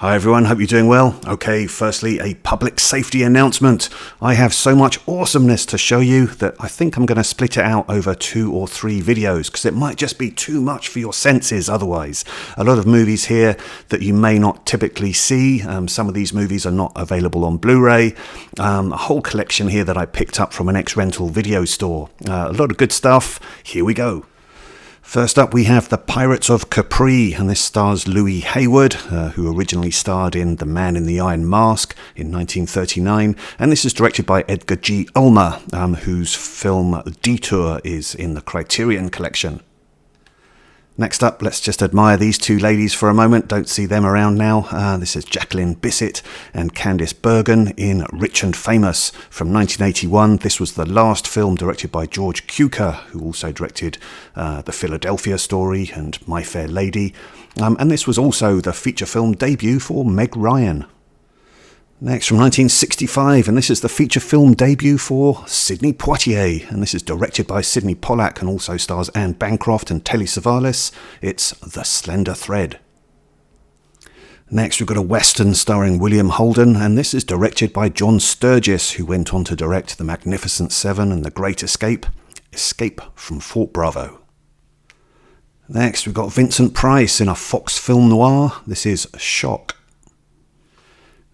Hi everyone, hope you're doing well. Okay, firstly, a public safety announcement. I have so much awesomeness to show you that I think I'm going to split it out over 2 or 3 videos because it might just be too much for your senses otherwise. A lot of movies here that you may not typically see. Some of these movies are not available on Blu-ray. A whole collection here that I picked up from an ex-rental video store. A lot of good stuff. Here we go. First up, we have The Pirates of Capri, and this stars Louis Hayward, who originally starred in The Man in the Iron Mask in 1939, and this is directed by Edgar G. Ulmer, whose film Detour is in the Criterion Collection. Next up, let's just admire these two ladies for a moment. Don't see them around now. This is Jacqueline Bisset and Candice Bergen in Rich and Famous from 1981. This was the last film directed by George Cukor, who also directed The Philadelphia Story and My Fair Lady. And this was also the feature film debut for Meg Ryan. Next, from 1965, and this is the feature film debut for Sidney Poitier, and this is directed by Sidney Pollack and also stars Anne Bancroft and Telly Savalas. It's The Slender Thread. Next, we've got a western starring William Holden, and this is directed by John Sturges, who went on to direct The Magnificent Seven and The Great Escape, Escape from Fort Bravo. Next, we've got Vincent Price in a Fox film noir. This is Shock.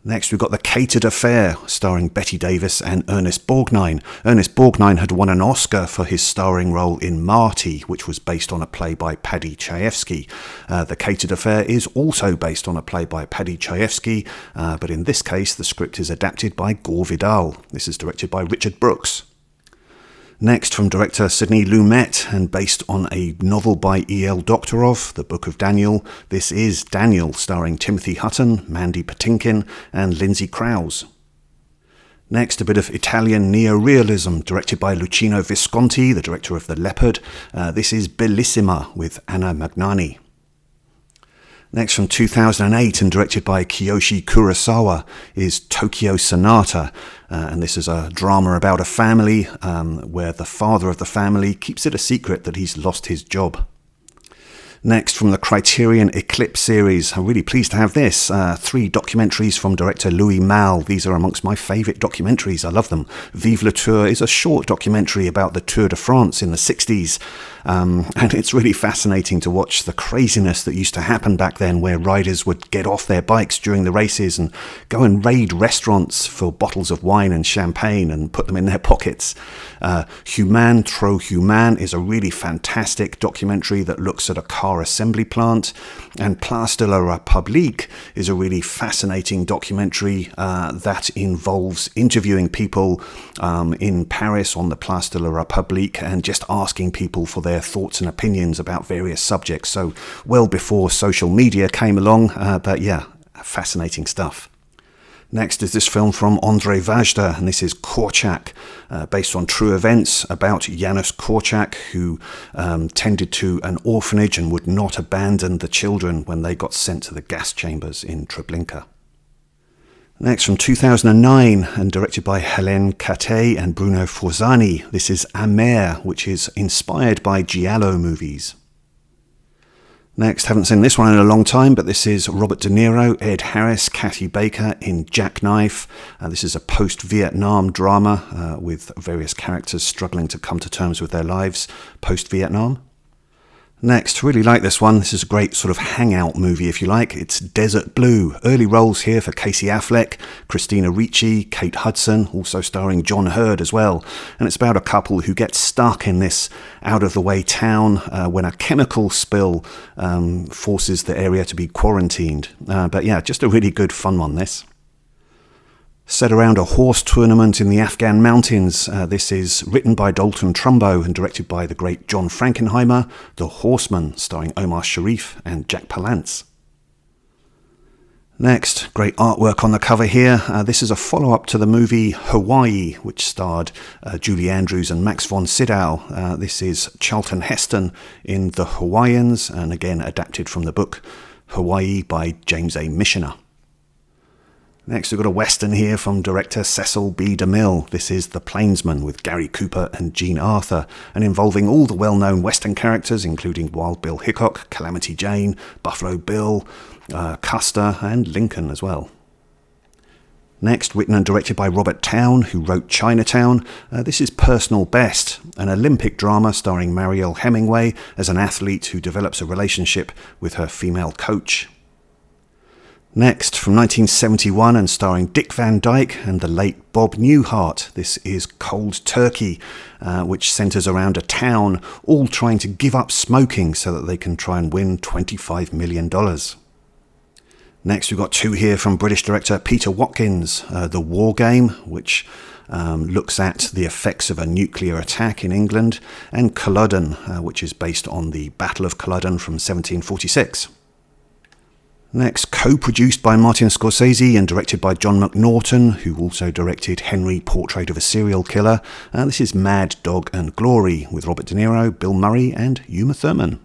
Next, we've got The Catered Affair, starring Bette Davis and Ernest Borgnine. Ernest Borgnine had won an Oscar for his starring role in Marty, which was based on a play by Paddy Chayefsky. The Catered Affair is also based on a play by Paddy Chayefsky, but in this case, the script is adapted by Gore Vidal. This is directed by Richard Brooks. Next, from director Sidney Lumet, and based on a novel by E.L. Doctorow, The Book of Daniel, this is Daniel, starring Timothy Hutton, Mandy Patinkin, and Lindsay Krause. Next, a bit of Italian neorealism, directed by Luchino Visconti, the director of The Leopard. This is Bellissima, with Anna Magnani. Next, from 2008 and directed by Kiyoshi Kurosawa, is Tokyo Sonata, and this is a drama about a family where the father of the family keeps it a secret that he's lost his job. Next, from the Criterion Eclipse series, I'm really pleased to have this. 3 documentaries from director Louis Malle. These are amongst my favourite documentaries. I love them. Vive le Tour is a short documentary about the Tour de France in the 60s. And it's really fascinating to watch the craziness that used to happen back then, where riders would get off their bikes during the races and go and raid restaurants for bottles of wine and champagne and put them in their pockets. Humain Trop Humain is a really fantastic documentary that looks at a car assembly plant, and Place de la République is a really fascinating documentary that involves interviewing people in Paris on the Place de la République and just asking people for their thoughts and opinions about various subjects. So well before social media came along, but yeah, fascinating stuff. Next is this film from Andrzej Wajda, and this is Korczak, based on true events about Janusz Korczak, who tended to an orphanage and would not abandon the children when they got sent to the gas chambers in Treblinka. Next, from 2009, and directed by Hélène Catet and Bruno Forzani, this is Amer, which is inspired by Giallo movies. Next, haven't seen this one in a long time, but this is Robert De Niro, Ed Harris, Kathy Baker in Jackknife. This is a post-Vietnam drama with various characters struggling to come to terms with their lives post-Vietnam. Next, really like this one. This is a great sort of hangout movie, if you like. It's Desert Blue. Early roles here for Casey Affleck, Christina Ricci, Kate Hudson, also starring John Hurd as well. And it's about a couple who get stuck in this out-of-the-way town when a chemical spill forces the area to be quarantined. But yeah, just a really good fun one, this. Set around a horse tournament in the Afghan mountains, this is written by Dalton Trumbo and directed by the great John Frankenheimer, The Horseman, starring Omar Sharif and Jack Palance. Next, great artwork on the cover here. This is a follow-up to the movie Hawaii, which starred Julie Andrews and Max von Sydow. This is Charlton Heston in The Hawaiians, and again adapted from the book Hawaii by James A. Michener. Next, we've got a Western here from director Cecil B. DeMille. This is The Plainsman with Gary Cooper and Jean Arthur, and involving all the well-known Western characters, including Wild Bill Hickok, Calamity Jane, Buffalo Bill, Custer, and Lincoln as well. Next, written and directed by Robert Towne, who wrote Chinatown. This is Personal Best, an Olympic drama starring Mariel Hemingway as an athlete who develops a relationship with her female coach. Next, from 1971 and starring Dick Van Dyke and the late Bob Newhart, this is Cold Turkey, which centres around a town all trying to give up smoking so that they can try and win $25 million. Next, we've got two here from British director Peter Watkins, The War Game, which looks at the effects of a nuclear attack in England, and Culloden, which is based on the Battle of Culloden from 1746. Next, co-produced by Martin Scorsese and directed by John McNaughton, who also directed Henry, Portrait of a Serial Killer. This is Mad Dog and Glory with Robert De Niro, Bill Murray and Uma Thurman.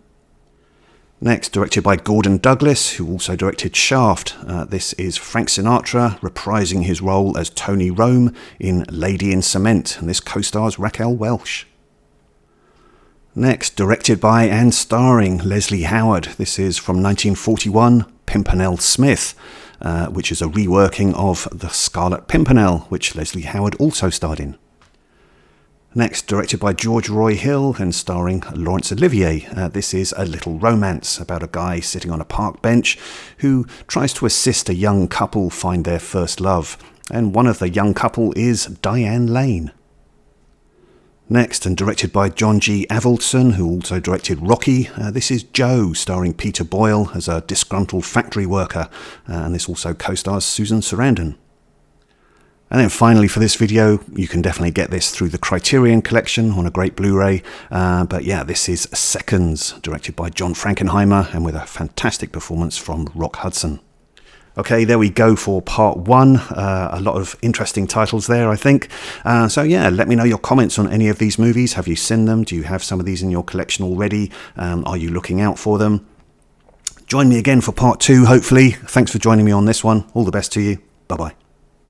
Next, directed by Gordon Douglas, who also directed Shaft. This is Frank Sinatra reprising his role as Tony Rome in Lady in Cement, and this co-stars Raquel Welch. Next, directed by and starring Leslie Howard. This is from 1941, Pimpernel Smith, which is a reworking of The Scarlet Pimpernel, which Leslie Howard also starred in. Next, directed by George Roy Hill and starring Laurence Olivier. This is A Little Romance, about a guy sitting on a park bench who tries to assist a young couple find their first love. And one of the young couple is Diane Lane. Next, and directed by John G. Avildsen, who also directed Rocky, this is Joe, starring Peter Boyle as a disgruntled factory worker, and this also co-stars Susan Sarandon. And then finally for this video, you can definitely get this through the Criterion Collection on a great Blu-ray, but yeah, this is Seconds, directed by John Frankenheimer, and with a fantastic performance from Rock Hudson. Okay, there we go for part one. A lot of interesting titles there, I think. So yeah, let me know your comments on any of these movies. Have you seen them? Do you have some of these in your collection already? Are you looking out for them? Join me again for part two, hopefully. Thanks for joining me on this one. All the best to you. Bye-bye.